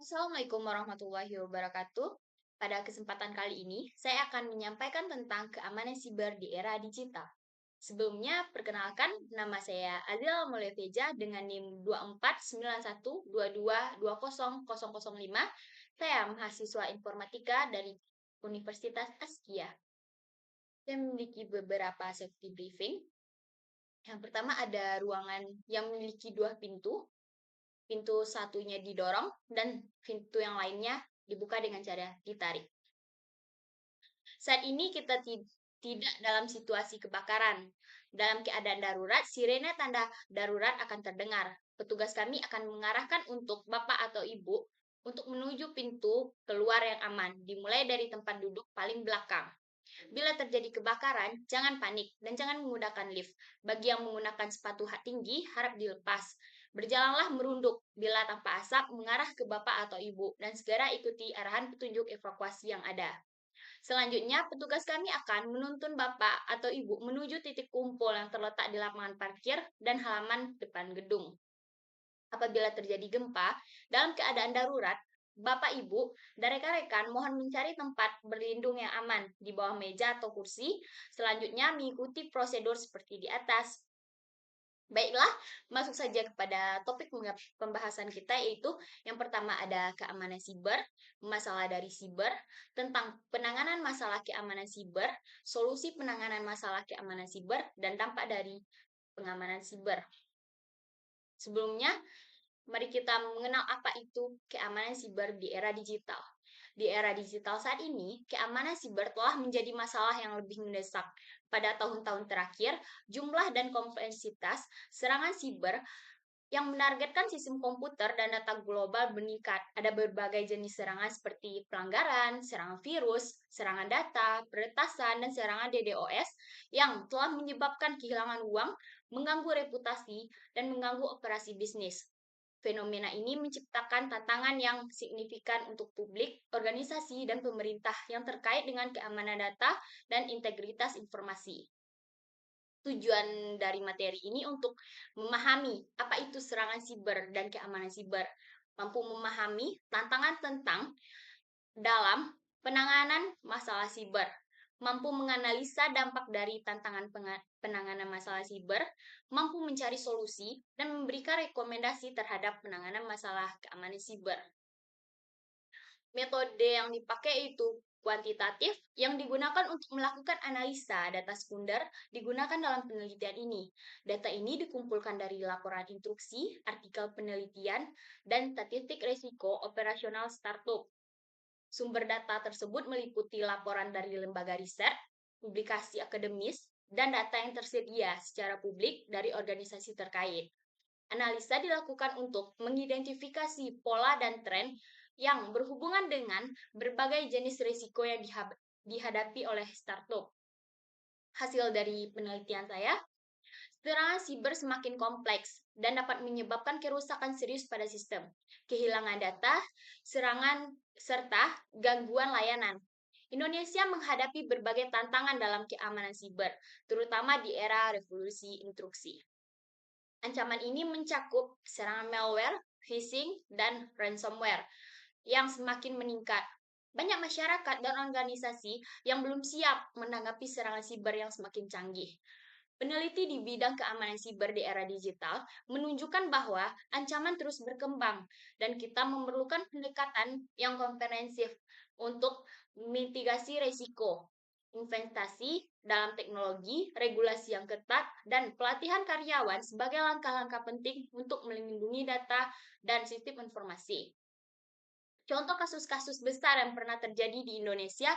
Assalamualaikum warahmatullahi wabarakatuh. Pada kesempatan kali ini, saya akan menyampaikan tentang keamanan siber di era digital. Sebelumnya, perkenalkan nama saya Adil Mulyateja dengan NIM 249122200005. Saya mahasiswa informatika dari Universitas Askia. Saya memiliki beberapa safety briefing. Yang pertama ada ruangan yang memiliki dua pintu. Pintu satunya didorong dan pintu yang lainnya dibuka dengan cara ditarik. Saat ini kita tidak dalam situasi kebakaran. Dalam keadaan darurat, sirene tanda darurat akan terdengar. Petugas kami akan mengarahkan untuk Bapak atau Ibu untuk menuju pintu keluar yang aman, dimulai dari tempat duduk paling belakang. Bila terjadi kebakaran, jangan panik dan jangan menggunakan lift. Bagi yang menggunakan sepatu hak tinggi, harap dilepas. Berjalanlah merunduk bila tanpa asap mengarah ke Bapak atau Ibu dan segera ikuti arahan petunjuk evakuasi yang ada. Selanjutnya, petugas kami akan menuntun Bapak atau Ibu menuju titik kumpul yang terletak di lapangan parkir dan halaman depan gedung. Apabila terjadi gempa, dalam keadaan darurat, Bapak, Ibu, dan rekan-rekan mohon mencari tempat berlindung yang aman di bawah meja atau kursi. Selanjutnya, mengikuti prosedur seperti di atas. Baiklah, masuk saja kepada topik pembahasan kita, yaitu yang pertama ada keamanan siber, masalah dari siber, tentang penanganan masalah keamanan siber, solusi penanganan masalah keamanan siber, dan dampak dari pengamanan siber. Sebelumnya, mari kita mengenal apa itu keamanan siber di era digital. Di era digital saat ini, keamanan siber telah menjadi masalah yang lebih mendesak. Pada tahun-tahun terakhir, jumlah dan kompleksitas serangan siber yang menargetkan sistem komputer dan data global meningkat. Ada berbagai jenis serangan seperti pelanggaran, serangan virus, serangan data, peretasan, dan serangan DDoS yang telah menyebabkan kehilangan uang, mengganggu reputasi, dan mengganggu operasi bisnis. Fenomena ini menciptakan tantangan yang signifikan untuk publik, organisasi, dan pemerintah yang terkait dengan keamanan data dan integritas informasi. Tujuan dari materi ini untuk memahami apa itu serangan siber dan keamanan siber, mampu memahami tantangan tentang dalam penanganan masalah siber, mampu menganalisa dampak dari tantangan penanganan masalah siber, mampu mencari solusi, dan memberikan rekomendasi terhadap penanganan masalah keamanan siber. Metode yang dipakai itu kuantitatif yang digunakan untuk melakukan analisa data sekunder digunakan dalam penelitian ini. Data ini dikumpulkan dari laporan instruksi, artikel penelitian, dan statistik risiko operasional startup. Sumber data tersebut meliputi laporan dari lembaga riset, publikasi akademis, dan data yang tersedia secara publik dari organisasi terkait. Analisa dilakukan untuk mengidentifikasi pola dan tren yang berhubungan dengan berbagai jenis risiko yang dihadapi oleh startup. Hasil dari penelitian saya, serangan siber semakin kompleks dan dapat menyebabkan kerusakan serius pada sistem, kehilangan data, serangan, serta gangguan layanan. Indonesia menghadapi berbagai tantangan dalam keamanan siber, terutama di era revolusi instruksi. Ancaman ini mencakup serangan malware, phishing, dan ransomware yang semakin meningkat. Banyak masyarakat dan organisasi yang belum siap menanggapi serangan siber yang semakin canggih. Peneliti di bidang keamanan siber di era digital menunjukkan bahwa ancaman terus berkembang dan kita memerlukan pendekatan yang komprehensif untuk mitigasi risiko, investasi dalam teknologi, regulasi yang ketat, dan pelatihan karyawan sebagai langkah-langkah penting untuk melindungi data dan sistem informasi. Contoh kasus-kasus besar yang pernah terjadi di Indonesia,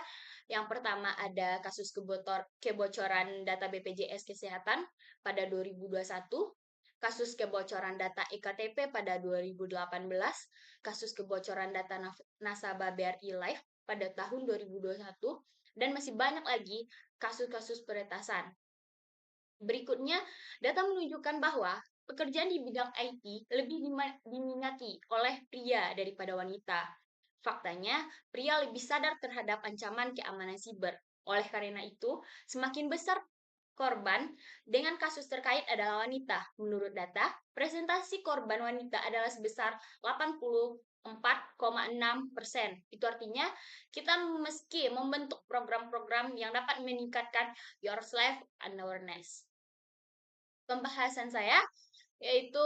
yang pertama ada kasus kebocoran data BPJS Kesehatan pada 2021, kasus kebocoran data EKTP pada 2018, kasus kebocoran data nasabah BRI Life pada tahun 2021, dan masih banyak lagi kasus-kasus peretasan. Berikutnya, data menunjukkan bahwa pekerjaan di bidang IT lebih diminati oleh pria daripada wanita. Faktanya, pria lebih sadar terhadap ancaman keamanan siber. Oleh karena itu, semakin besar korban dengan kasus terkait adalah wanita. Menurut data, presentasi korban wanita adalah sebesar 84,6%. Itu artinya kita meski membentuk program-program yang dapat meningkatkan your life awareness. Pembahasan saya yaitu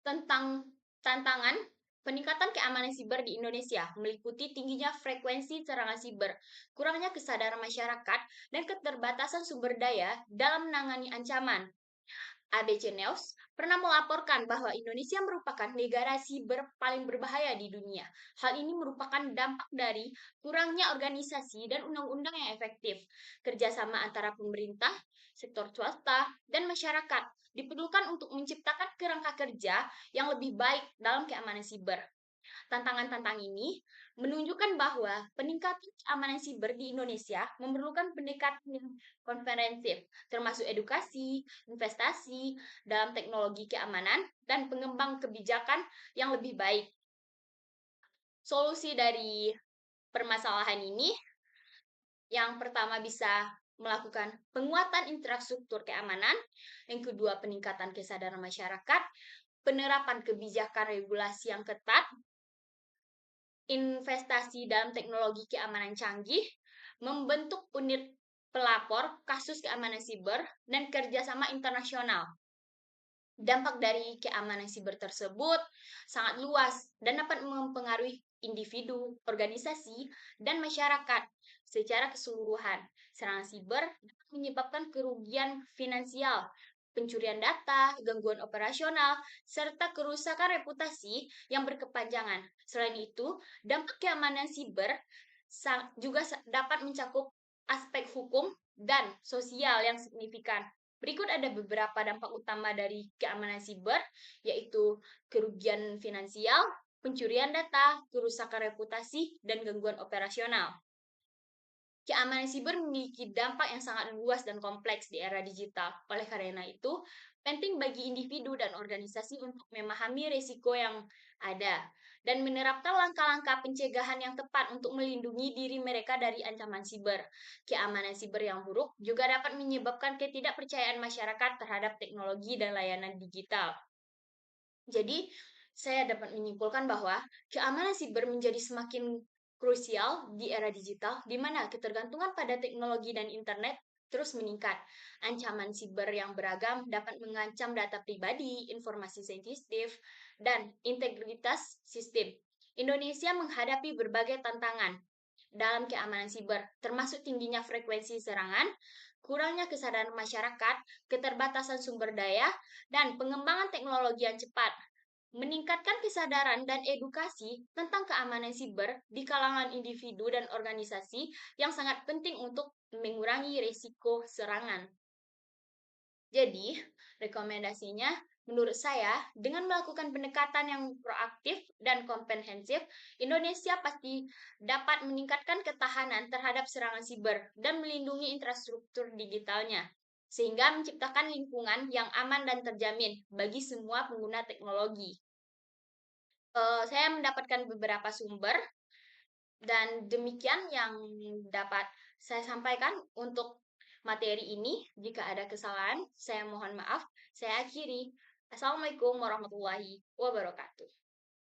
tentang tantangan peningkatan keamanan siber di Indonesia, meliputi tingginya frekuensi serangan siber, kurangnya kesadaran masyarakat, dan keterbatasan sumber daya dalam menangani ancaman. ABC News pernah melaporkan bahwa Indonesia merupakan negara siber paling berbahaya di dunia. Hal ini merupakan dampak dari kurangnya organisasi dan undang-undang yang efektif. Kerjasama antara pemerintah, sektor swasta, dan masyarakat diperlukan untuk menciptakan kerangka kerja yang lebih baik dalam keamanan siber. Tantangan-tantangan ini menunjukkan bahwa peningkatan keamanan siber di Indonesia memerlukan pendekatan yang komprehensif, termasuk edukasi, investasi dalam teknologi keamanan, dan pengembang kebijakan yang lebih baik. Solusi dari permasalahan ini, yang pertama bisa melakukan penguatan infrastruktur keamanan, yang kedua peningkatan kesadaran masyarakat, penerapan kebijakan regulasi yang ketat, investasi dalam teknologi keamanan canggih, membentuk unit pelapor kasus keamanan siber, dan kerjasama internasional. Dampak dari keamanan siber tersebut sangat luas dan dapat mempengaruhi individu, organisasi, dan masyarakat secara keseluruhan. Serangan siber dapat menyebabkan kerugian finansial, pencurian data, gangguan operasional, serta kerusakan reputasi yang berkepanjangan. Selain itu, dampak keamanan siber juga dapat mencakup aspek hukum dan sosial yang signifikan. Berikut ada beberapa dampak utama dari keamanan siber, yaitu kerugian finansial, pencurian data, kerusakan reputasi, dan gangguan operasional. Keamanan siber memiliki dampak yang sangat luas dan kompleks di era digital. Oleh karena itu, penting bagi individu dan organisasi untuk memahami risiko yang ada dan menerapkan langkah-langkah pencegahan yang tepat untuk melindungi diri mereka dari ancaman siber. Keamanan siber yang buruk juga dapat menyebabkan ketidakpercayaan masyarakat terhadap teknologi dan layanan digital. Jadi, saya dapat menyimpulkan bahwa keamanan siber menjadi semakin krusial di era digital, di mana ketergantungan pada teknologi dan internet terus meningkat. Ancaman siber yang beragam dapat mengancam data pribadi, informasi sensitif, dan integritas sistem. Indonesia menghadapi berbagai tantangan dalam keamanan siber, termasuk tingginya frekuensi serangan, kurangnya kesadaran masyarakat, keterbatasan sumber daya, dan pengembangan teknologi yang cepat. Meningkatkan kesadaran dan edukasi tentang keamanan siber di kalangan individu dan organisasi yang sangat penting untuk mengurangi risiko serangan. Jadi, rekomendasinya menurut saya, dengan melakukan pendekatan yang proaktif dan komprehensif, Indonesia pasti dapat meningkatkan ketahanan terhadap serangan siber dan melindungi infrastruktur digitalnya, sehingga menciptakan lingkungan yang aman dan terjamin bagi semua pengguna teknologi. Saya mendapatkan beberapa sumber, dan demikian yang dapat saya sampaikan untuk materi ini. Jika ada kesalahan, saya mohon maaf. Saya akhiri. Assalamualaikum warahmatullahi wabarakatuh.